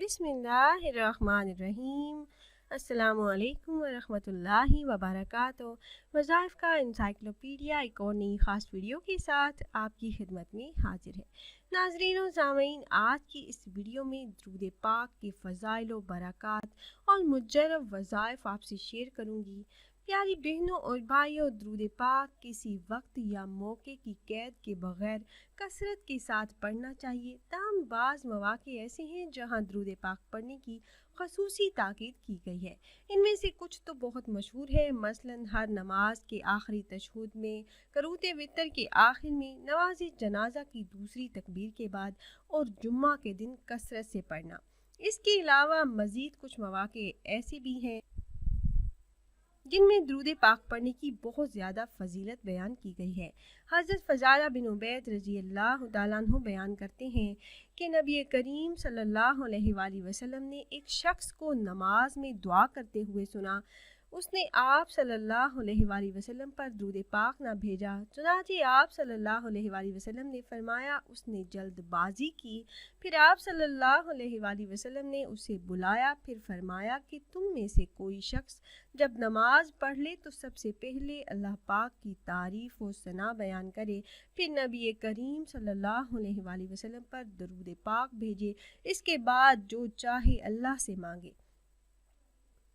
بسم اللہ الرحمن الرحیم۔ السلام علیکم ورحمۃ اللہ وبرکاتہ۔ وظائف کا انسائکلوپیڈیا ایک اور نئی خاص ویڈیو کے ساتھ آپ کی خدمت میں حاضر ہے۔ ناظرین و سامعین، آج کی اس ویڈیو میں درود پاک کے فضائل و برکات اور مجرب وظائف آپ سے شیئر کروں گی۔ پیاری بہنوں اور بھائیوں، درود پاک کسی وقت یا موقع کی قید کے بغیر کثرت کے ساتھ پڑھنا چاہیے، تاہم بعض مواقع ایسے ہیں جہاں درود پاک پڑھنے کی خصوصی تاکید کی گئی ہے۔ ان میں سے کچھ تو بہت مشہور ہے، مثلاً ہر نماز کے آخری تشہد میں، قنوت وتر کے آخر میں، نماز جنازہ کی دوسری تکبیر کے بعد اور جمعہ کے دن کثرت سے پڑھنا۔ اس کے علاوہ مزید کچھ مواقع ایسے بھی ہیں جن میں درود پاک پڑھنے کی بہت زیادہ فضیلت بیان کی گئی ہے۔ حضرت فضالہ بن عبید رضی اللہ تعالیٰ عنہ بیان کرتے ہیں کہ نبی کریم صلی اللہ علیہ وآلہ وسلم نے ایک شخص کو نماز میں دعا کرتے ہوئے سنا۔ اس نے آپ صلی اللہ علیہ وآلہ وسلم پر درود پاک نہ بھیجا، چنانچہ آپ صلی اللہ علیہ وآلہ وسلم نے فرمایا اس نے جلد بازی کی۔ پھر آپ صلی اللہ علیہ وآلہ وسلم نے اسے بلایا، پھر فرمایا کہ تم میں سے کوئی شخص جب نماز پڑھ لے تو سب سے پہلے اللہ پاک کی تعریف و ثنا بیان کرے، پھر نبی کریم صلی اللہ علیہ وآلہ وسلم پر درود پاک بھیجے، اس کے بعد جو چاہے اللہ سے مانگے۔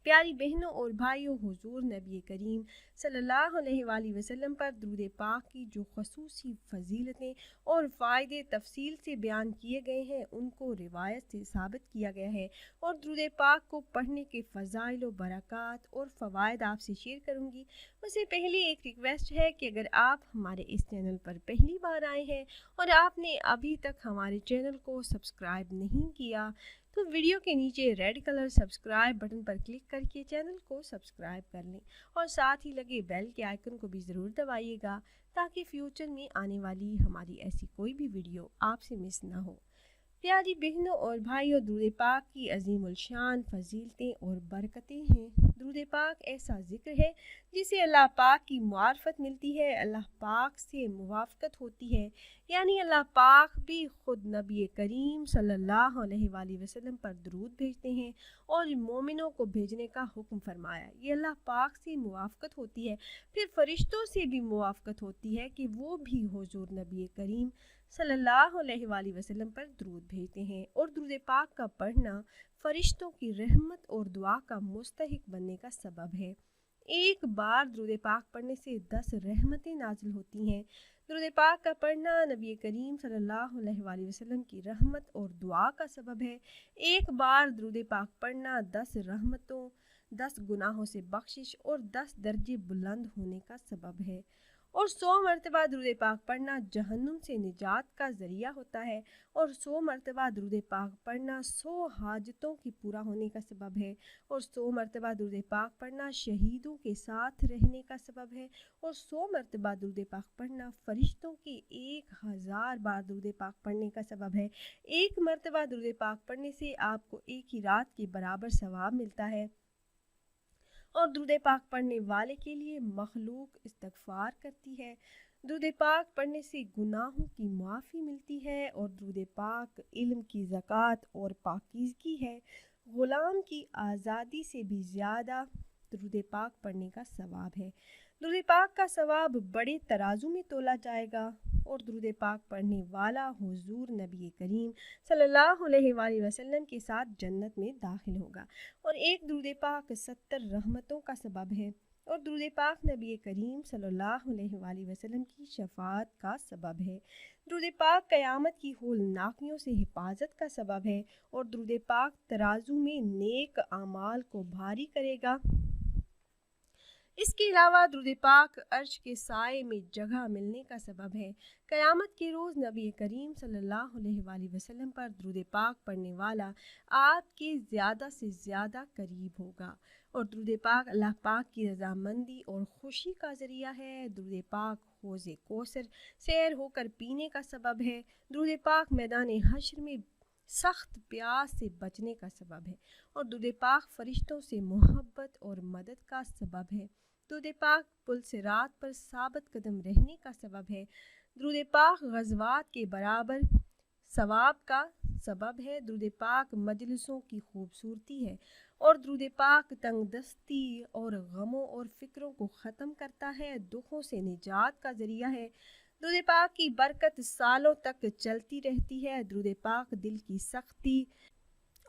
پیاری بہنوں اور بھائیوں، حضور نبی کریم صلی اللہ علیہ وآلہ وسلم پر درود پاک کی جو خصوصی فضیلتیں اور فائدے تفصیل سے بیان کیے گئے ہیں، ان کو روایت سے ثابت کیا گیا ہے، اور درود پاک کو پڑھنے کے فضائل و برکات اور فوائد آپ سے شیئر کروں گی۔ اس سے پہلے ایک ریکویسٹ ہے کہ اگر آپ ہمارے اس چینل پر پہلی بار آئے ہیں اور آپ نے ابھی تک ہمارے چینل کو سبسکرائب نہیں کیا تو ویڈیو کے نیچے ریڈ کلر سبسکرائب بٹن پر کلک کر کے چینل کو سبسکرائب کر لیں، اور ساتھ ہی لگے بیل کے آئیکن کو بھی ضرور دبائیے گا تاکہ فیوچر میں آنے والی ہماری ایسی کوئی بھی ویڈیو آپ سے مس نہ ہو۔ پیاری بہنوں اور بھائیوں، درود پاک کی عظیم الشان فضیلتیں اور برکتیں ہیں۔ درود پاک ایسا ذکر ہے جسے اللہ پاک کی معرفت ملتی ہے، اللہ پاک سے موافقت ہوتی ہے، یعنی اللہ پاک بھی خود نبی کریم صلی اللہ علیہ وآلہ وسلم پر درود بھیجتے ہیں اور مومنوں کو بھیجنے کا حکم فرمایا۔ یہ اللہ پاک سے موافقت ہوتی ہے، پھر فرشتوں سے بھی موافقت ہوتی ہے کہ وہ بھی حضور نبی کریم صلی اللہ علیہ وآلہ وسلم پر درود بھیجتے ہیں، اور درود پاک کا پڑھنا فرشتوں کی رحمت اور دعا کا مستحق بننے کا سبب ہے۔ ایک بار درود پاک پڑھنے سے 10 رحمتیں نازل ہوتی ہیں۔ درود پاک کا پڑھنا نبی کریم صلی اللہ علیہ وآلہ وسلم کی رحمت اور دعا کا سبب ہے۔ ایک بار درود پاک پڑھنا 10 رحمتوں، 10 گناہوں سے بخشش اور 10 درجے بلند ہونے کا سبب ہے، اور 100 مرتبہ درود پاک پڑھنا جہنم سے نجات کا ذریعہ ہوتا ہے، اور 100 مرتبہ درود پاک پڑھنا 100 حاجتوں کی پورا ہونے کا سبب ہے، اور 100 مرتبہ درود پاک پڑھنا شہیدوں کے ساتھ رہنے کا سبب ہے، اور 100 مرتبہ درود پاک پڑھنا فرشتوں کے 1000 بار درود پاک پڑھنے کا سبب ہے۔ ایک مرتبہ درود پاک پڑھنے سے آپ کو ایک ہی رات کے برابر ثواب ملتا ہے، اور درود پاک پڑھنے والے کے لیے مخلوق استغفار کرتی ہے۔ درود پاک پڑھنے سے گناہوں کی معافی ملتی ہے، اور درود پاک علم کی زکوٰۃ اور پاکیزگی ہے۔ غلام کی آزادی سے بھی زیادہ درود پاک پڑھنے کا ثواب ہے۔ درود پاک کا ثواب بڑے ترازو میں تولا جائے گا، اور درود پاک پڑھنے والا حضور نبی کریم صلی اللہ علیہ وآلہ وسلم کے ساتھ جنت میں داخل ہوگا، اور ایک درود پاک 70 رحمتوں کا سبب ہے، اور درود پاک نبی کریم صلی اللہ علیہ وآلہ وسلم کی شفاعت کا سبب ہے۔ درود پاک قیامت کی ہولناکیوں سے حفاظت کا سبب ہے، اور درود پاک ترازو میں نیک اعمال کو بھاری کرے گا۔ اس کے علاوہ درود پاک عرش کے سائے میں جگہ ملنے کا سبب ہے۔ قیامت کے روز نبی کریم صلی اللہ علیہ وآلہ وسلم پر درود پاک پڑھنے والا آپ کے زیادہ سے زیادہ قریب ہوگا، اور درود پاک اللہ پاک کی رضامندی اور خوشی کا ذریعہ ہے۔ درود پاک حوض کوثر سیر ہو کر پینے کا سبب ہے۔ درود پاک میدان حشر میں سخت پیاس سے بچنے کا سبب ہے، اور درود پاک فرشتوں سے محبت اور مدد کا سبب ہے۔ درود پاک پل صراط پر ثابت قدم رہنے کا سبب ہے۔ درود پاک غزوات کے برابر ثواب کا سبب ہے، درود پاک مجلسوں کی خوبصورتی ہے اور درود پاک تنگ دستی اور غموں اور فکروں کو ختم کرتا ہے، دکھوں سے نجات کا ذریعہ ہے۔ درود پاک کی برکت سالوں تک چلتی رہتی ہے۔ درود پاک دل کی سختی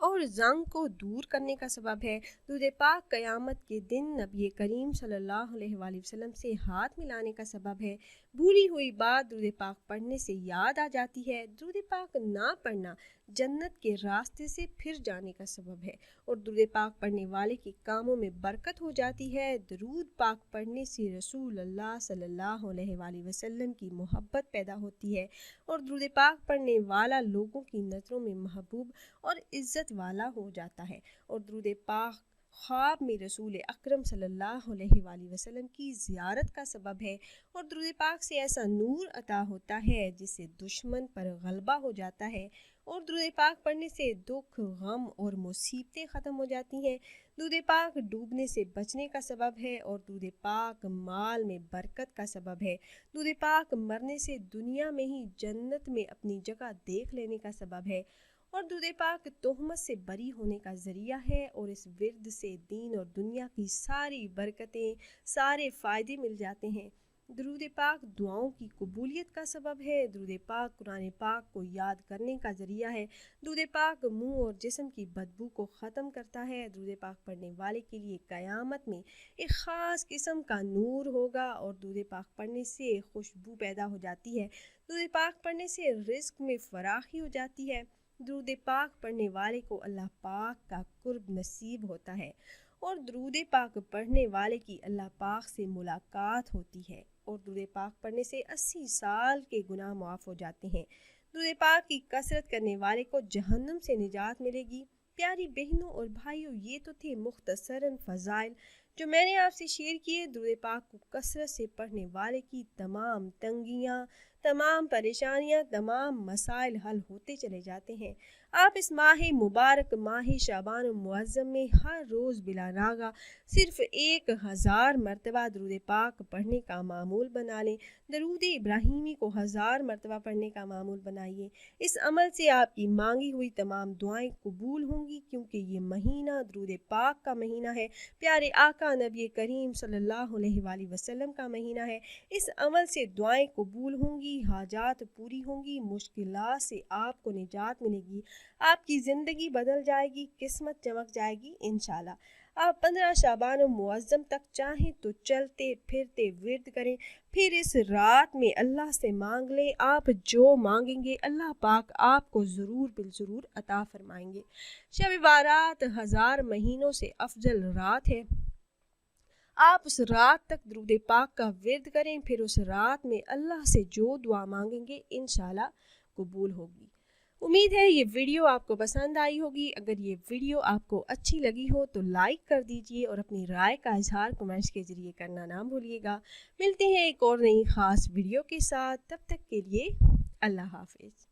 اور زنگ کو دور کرنے کا سبب ہے۔ درود پاک قیامت کے دن نبی کریم صلی اللہ علیہ وآلہ وسلم سے ہاتھ ملانے کا سبب ہے۔ بھولی ہوئی بات درود پاک پڑھنے سے یاد آ جاتی ہے۔ درود پاک نہ پڑھنا جنت کے راستے سے پھر جانے کا سبب ہے اور درود پاک پڑھنے والے کے کاموں میں برکت ہو جاتی ہے۔ درود پاک پڑھنے سے رسول اللہ صلی اللہ علیہ وآلہ وسلم کی محبت پیدا ہوتی ہے اور درود پاک پڑھنے والا لوگوں کی نظروں میں محبوب اور عزت والا ہو جاتا ہے اور درود پاک خواب میں رسول اکرم صلی اللہ علیہ وآلہ وسلم کی زیارت کا سبب ہے اور درود پاک سے ایسا نور عطا ہوتا ہے جس سے دشمن پر غلبہ ہو جاتا ہے اور درود پاک پڑھنے سے دکھ، غم اور مصیبتیں ختم ہو جاتی ہیں۔ درود پاک ڈوبنے سے بچنے کا سبب ہے اور درود پاک مال میں برکت کا سبب ہے۔ درود پاک مرنے سے دنیا میں ہی جنت میں اپنی جگہ دیکھ لینے کا سبب ہے اور درود پاک تہمت سے بری ہونے کا ذریعہ ہے اور اس ورد سے دین اور دنیا کی ساری برکتیں، سارے فائدے مل جاتے ہیں۔ درود پاک دعاؤں کی قبولیت کا سبب ہے۔ درود پاک قرآن پاک کو یاد کرنے کا ذریعہ ہے۔ درود پاک منہ اور جسم کی بدبو کو ختم کرتا ہے۔ درود پاک پڑھنے والے کے لیے قیامت میں ایک خاص قسم کا نور ہوگا اور درود پاک پڑھنے سے خوشبو پیدا ہو جاتی ہے۔ درود پاک پڑھنے سے رزق میں فراخی ہو جاتی ہے۔ درود پاک پڑھنے والے کو اللہ پاک کا قرب نصیب ہوتا ہے اور درود پاک پڑھنے والے کی اللہ پاک سے ملاقات ہوتی ہے اور درود پاک پڑھنے سے 80 سال کے گناہ معاف ہو جاتے ہیں۔ درود پاک کی کثرت کرنے والے کو جہنم سے نجات ملے گی۔ پیاری بہنوں اور بھائیوں، یہ تو تھے مختصراً فضائل جو میں نے آپ سے شیئر کیے۔ درود پاک کو کثرت سے پڑھنے والے کی تمام تنگیاں، تمام پریشانیاں، تمام مسائل حل ہوتے چلے جاتے ہیں۔ آپ اس ماہ مبارک ماہ شعبان المعظم میں ہر روز بلا ناغہ صرف 1000 مرتبہ درود پاک پڑھنے کا معمول بنا لیں۔ درود ابراہیمی کو 1000 مرتبہ پڑھنے کا معمول بنائیے۔ اس عمل سے آپ کی مانگی ہوئی تمام دعائیں قبول ہوں گی کیونکہ یہ مہینہ درود پاک کا مہینہ ہے، پیارے آقا نبی کریم صلی اللہ علیہ وآلہ وسلم کا مہینہ ہے۔ اس عمل سے دعائیں قبول ہوں گی، حاجات پوری ہوں گی، مشکلات سے آپ کو نجات ملے گی، آپ کی زندگی بدل جائے گی، قسمت چمک جائے گی انشاءاللہ۔ آپ 15 شعبان المعظم تک چاہیں تو چلتے پھرتے ورد کریں، پھر اس رات میں اللہ سے مانگ لیں۔ آپ جو مانگیں گے اللہ پاک آپ کو ضرور بالضرور عطا فرمائیں گے۔ شب بارات 1000 مہینوں سے افضل رات ہے۔ آپ اس رات تک درود پاک کا ورد کریں، پھر اس رات میں اللہ سے جو دعا مانگیں گے انشاءاللہ قبول ہوگی۔ امید ہے یہ ویڈیو آپ کو پسند آئی ہوگی۔ اگر یہ ویڈیو آپ کو اچھی لگی ہو تو لائک کر دیجئے اور اپنی رائے کا اظہار کمنٹس کے ذریعے کرنا نہ بھولیے گا۔ ملتے ہیں ایک اور نئی خاص ویڈیو کے ساتھ، تب تک کے لیے اللہ حافظ۔